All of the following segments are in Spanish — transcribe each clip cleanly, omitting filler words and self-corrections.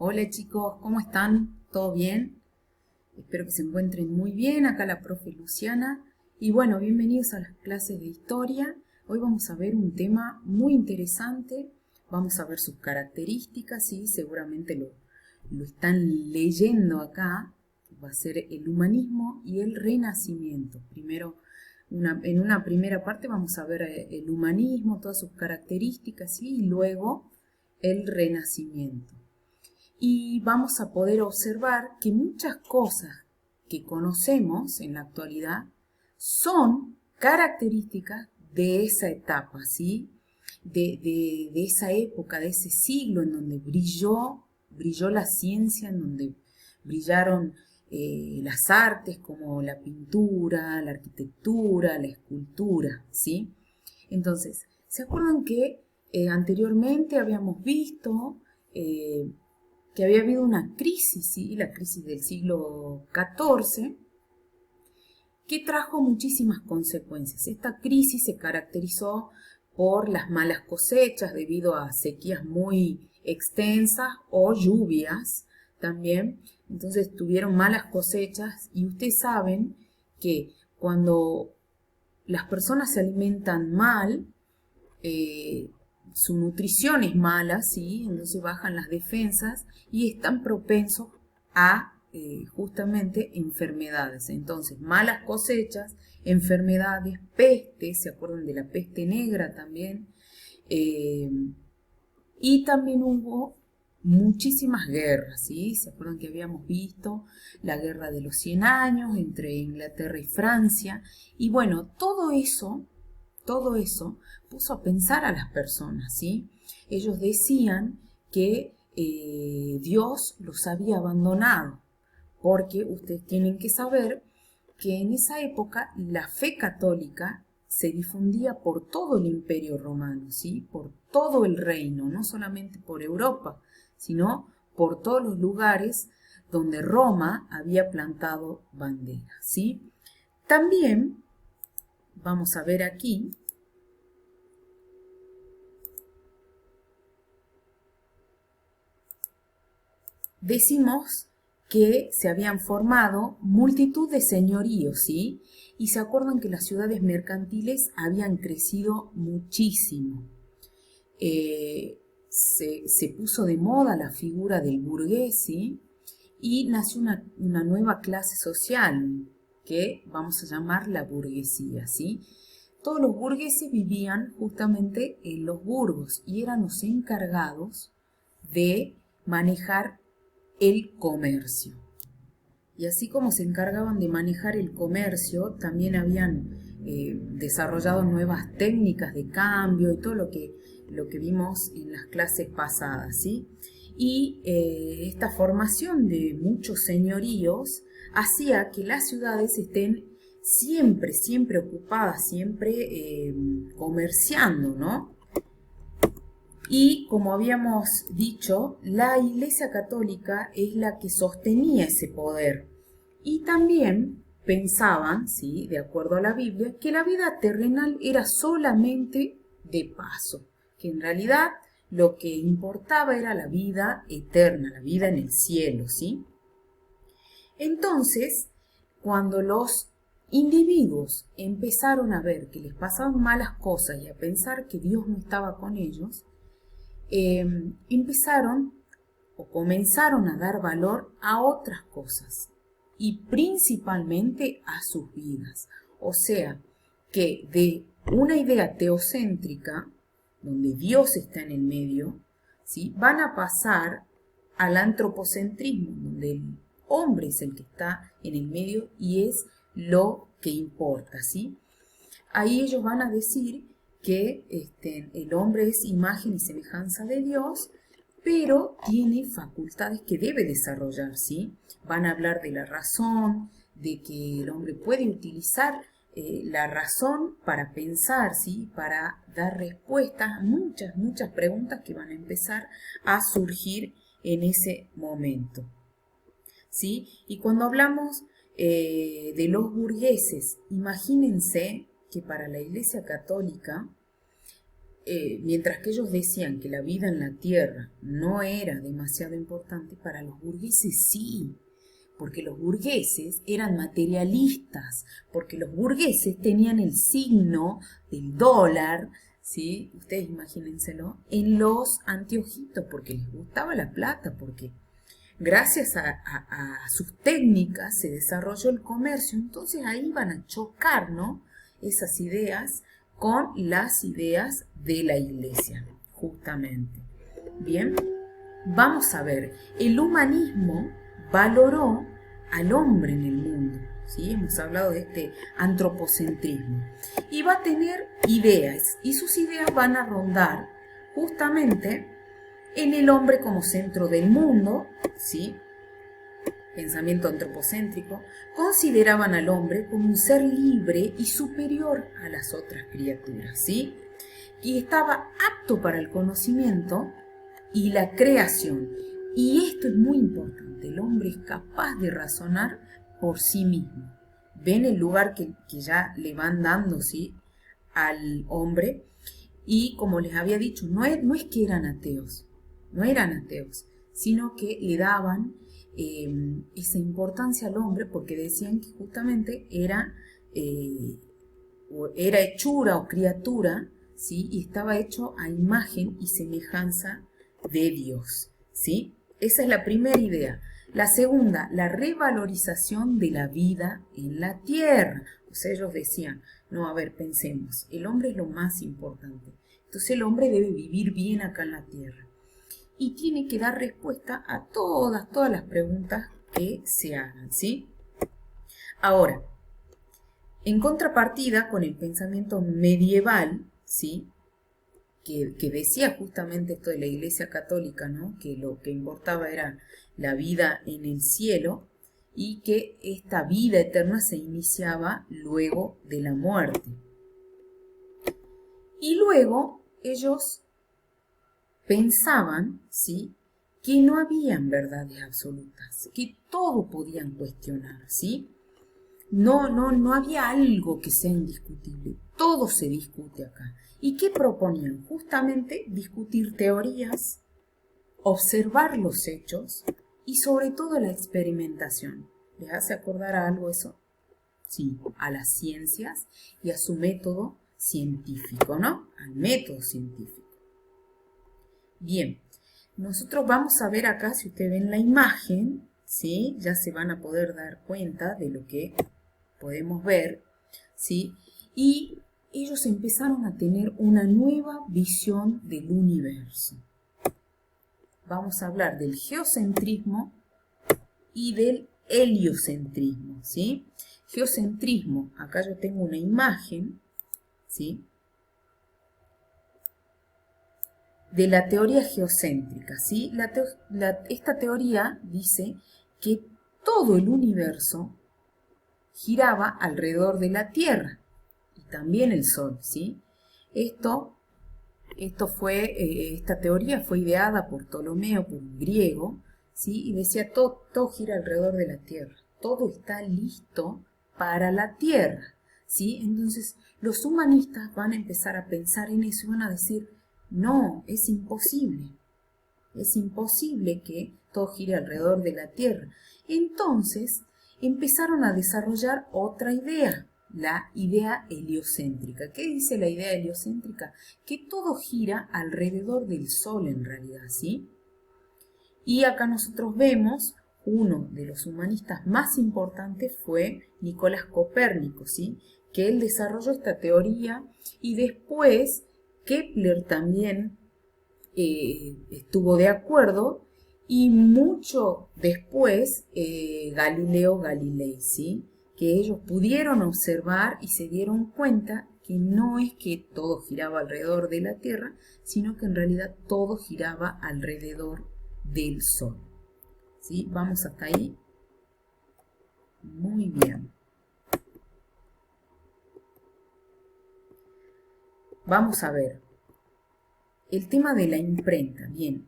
Hola chicos, ¿cómo están? ¿Todo bien? Espero que se encuentren muy bien. Acá la profe Luciana. Y bueno, bienvenidos a las clases de historia. Hoy vamos a ver un tema muy interesante. Vamos a ver sus características, ¿sí? Seguramente lo están leyendo acá. Va a ser el humanismo y el renacimiento. Primero, en una primera parte vamos a ver el humanismo, todas sus características, ¿sí? Y luego el renacimiento. Y vamos a poder observar que muchas cosas que conocemos en la actualidad son características de esa etapa, ¿sí? De esa época, de ese siglo en donde brilló la ciencia, en donde brillaron las artes como la pintura, la arquitectura, la escultura, ¿sí? Entonces, ¿se acuerdan que anteriormente habíamos visto eh, que había habido una crisis, ¿sí? La crisis del siglo XIV, que trajo muchísimas consecuencias? Esta crisis se caracterizó por las malas cosechas debido a sequías muy extensas o lluvias también. Entonces tuvieron malas cosechas y ustedes saben que cuando las personas se alimentan mal, eh, su nutrición es mala, ¿sí? Entonces bajan las defensas y están propensos a justamente enfermedades. Entonces, malas cosechas, enfermedades, peste, ¿se acuerdan de la peste negra también? Eh, y también hubo muchísimas guerras, ¿sí? ¿Se acuerdan que habíamos visto la guerra de los 100 años entre Inglaterra y Francia? Y bueno, todo eso puso a pensar a las personas, ¿sí? Ellos decían que Dios los había abandonado, porque ustedes tienen que saber que en esa época la fe católica se difundía por todo el imperio romano, ¿sí? Por todo el reino, no solamente por Europa, sino por todos los lugares donde Roma había plantado banderas, ¿sí? También vamos a ver aquí, decimos que se habían formado multitud de señoríos, ¿sí? Y se acuerdan que las ciudades mercantiles habían crecido muchísimo. Se puso de moda la figura del burgués, ¿sí? Y nació una nueva clase social que vamos a llamar la burguesía, ¿sí? Todos los burgueses vivían justamente en los burgos y eran los encargados de manejar el comercio. Y así como se encargaban de manejar el comercio, también habían desarrollado nuevas técnicas de cambio y todo lo que vimos en las clases pasadas, ¿sí? Y esta formación de muchos señoríos hacía que las ciudades estén siempre ocupadas, siempre comerciando, ¿no? Y como habíamos dicho, la Iglesia Católica es la que sostenía ese poder. Y también pensaban, ¿sí? De acuerdo a la Biblia, que la vida terrenal era solamente de paso, que en realidad lo que importaba era la vida eterna, la vida en el cielo, ¿sí? Entonces, cuando los individuos empezaron a ver que les pasaban malas cosas y a pensar que Dios no estaba con ellos, empezaron o comenzaron a dar valor a otras cosas y principalmente a sus vidas. O sea, que de una idea teocéntrica, donde Dios está en el medio, ¿sí? Van a pasar al antropocentrismo, donde el hombre es el que está en el medio y es lo que importa, ¿sí? Ahí ellos van a decir que el hombre es imagen y semejanza de Dios, pero tiene facultades que debe desarrollar, ¿sí? Van a hablar de la razón, de que el hombre puede utilizar la razón para pensar, ¿sí? Para dar respuestas a muchas preguntas que van a empezar a surgir en ese momento, ¿sí? Y cuando hablamos de los burgueses, imagínense que para la Iglesia Católica mientras que ellos decían que la vida en la tierra no era demasiado importante, para los burgueses sí, porque los burgueses eran materialistas, porque los burgueses tenían el signo del dólar, ¿sí? Ustedes imagínenselo, en los anteojitos, porque les gustaba la plata, porque gracias a sus técnicas se desarrolló el comercio. Entonces ahí van a chocar, ¿no?, esas ideas con las ideas de la iglesia, justamente. Bien, vamos a ver, el humanismo valoró al hombre en el mundo, ¿sí? Hemos hablado de este antropocentrismo. Y va a tener ideas, y sus ideas van a rondar justamente en el hombre como centro del mundo, ¿sí? Pensamiento antropocéntrico. Consideraban al hombre como un ser libre y superior a las otras criaturas, ¿sí? Y estaba apto para el conocimiento y la creación. Y esto es muy importante, el hombre es capaz de razonar por sí mismo. ¿Ven el lugar que ya le van dando, ¿sí?, al hombre? Y como les había dicho, no es que eran ateos, no eran ateos, sino que le daban esa importancia al hombre porque decían que justamente era hechura o criatura, ¿sí?, y estaba hecho a imagen y semejanza de Dios, ¿sí? Esa es la primera idea. La segunda, la revalorización de la vida en la tierra. O sea, ellos decían, no, a ver, pensemos, el hombre es lo más importante. Entonces el hombre debe vivir bien acá en la tierra. Y tiene que dar respuesta a todas las preguntas que se hagan, ¿sí? Ahora, en contrapartida con el pensamiento medieval, ¿sí?, que decía justamente esto de la Iglesia Católica, ¿no?, que lo que importaba era la vida en el cielo y que esta vida eterna se iniciaba luego de la muerte. Y luego ellos pensaban, ¿sí?, que no habían verdades absolutas, que todo podían cuestionar, ¿sí? No había algo que sea indiscutible, todo se discute acá. ¿Y qué proponían? Justamente discutir teorías, observar los hechos y sobre todo la experimentación. ¿Les hace acordar a algo eso? Sí, a las ciencias y a su método científico, ¿no? Al método científico. Bien, nosotros vamos a ver acá, si ustedes ven la imagen, ¿sí?, ya se van a poder dar cuenta de lo que podemos ver, ¿sí? Y ellos empezaron a tener una nueva visión del universo. Vamos a hablar del geocentrismo y del heliocentrismo, ¿sí? Geocentrismo, acá yo tengo una imagen, ¿sí?, de la teoría geocéntrica, ¿sí? Esta teoría dice que todo el universo giraba alrededor de la Tierra y también el Sol, ¿sí? Esta teoría fue ideada por Ptolomeo, por un griego, ¿sí? Y decía todo gira alrededor de la Tierra, todo está listo para la Tierra, ¿sí? Entonces los humanistas van a empezar a pensar en eso y van a decir, no, es imposible que todo gire alrededor de la Tierra. Entonces empezaron a desarrollar otra idea, la idea heliocéntrica. ¿Qué dice la idea heliocéntrica? Que todo gira alrededor del Sol en realidad, ¿sí? Y acá nosotros vemos uno de los humanistas más importantes fue Nicolás Copérnico, ¿sí?, que él desarrolló esta teoría y después Kepler también estuvo de acuerdo y mucho después Galileo Galilei, ¿sí?, que ellos pudieron observar y se dieron cuenta que no es que todo giraba alrededor de la Tierra, sino que en realidad todo giraba alrededor del Sol. ¿Sí? Vamos hasta ahí. Muy bien. Vamos a ver. El tema de la imprenta. Bien.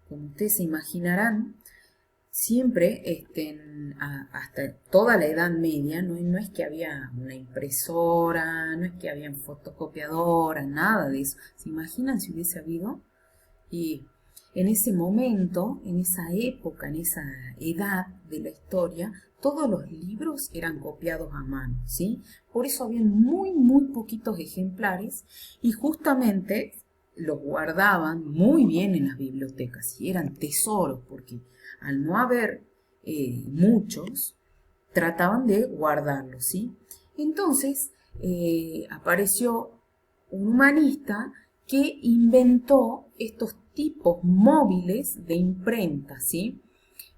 Como ustedes se imaginarán, siempre, hasta toda la Edad Media, no es que había una impresora, no es que había fotocopiadora, nada de eso. ¿Se imaginan si hubiese habido? Y en ese momento, en esa época, en esa edad de la historia, todos los libros eran copiados a mano, ¿sí? Por eso habían muy poquitos ejemplares y justamente los guardaban muy bien en las bibliotecas y eran tesoros porque al no haber muchos, trataban de guardarlos, ¿sí? Entonces apareció un humanista que inventó estos tipos móviles de imprenta, ¿sí?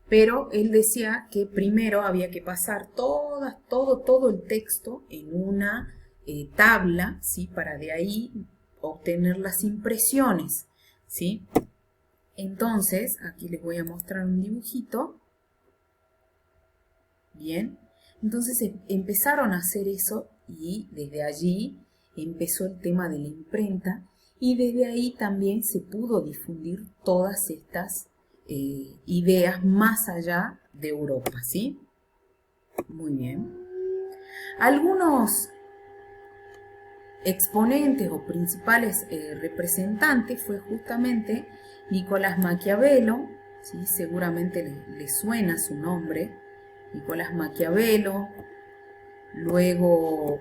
Pero él decía que primero había que pasar todo el texto en una tabla, ¿sí? Para de ahí obtener las impresiones, ¿sí? Entonces, aquí les voy a mostrar un dibujito. Bien, entonces empezaron a hacer eso y desde allí empezó el tema de la imprenta y desde ahí también se pudo difundir todas estas ideas más allá de Europa, ¿sí? Muy bien. Algunos exponentes o principales representantes fue justamente Nicolás Maquiavelo, ¿sí? Seguramente les suena su nombre, Nicolás Maquiavelo, luego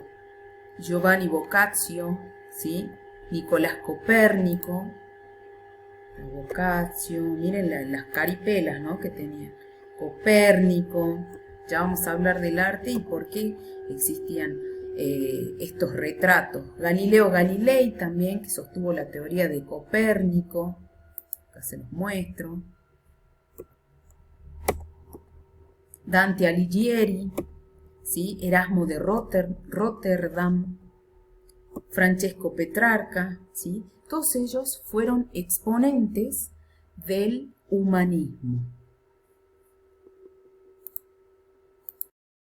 Giovanni Boccaccio, ¿sí? Nicolás Copérnico, Boccaccio, miren las caripelas, ¿no? que tenía Copérnico. Ya vamos a hablar del arte y por qué existían estos retratos. Galileo Galilei también, que sostuvo la teoría de Copérnico. Acá se los muestro. Dante Alighieri, ¿sí? Erasmo de Rotterdam, Francesco Petrarca, ¿sí? Todos ellos fueron exponentes del humanismo,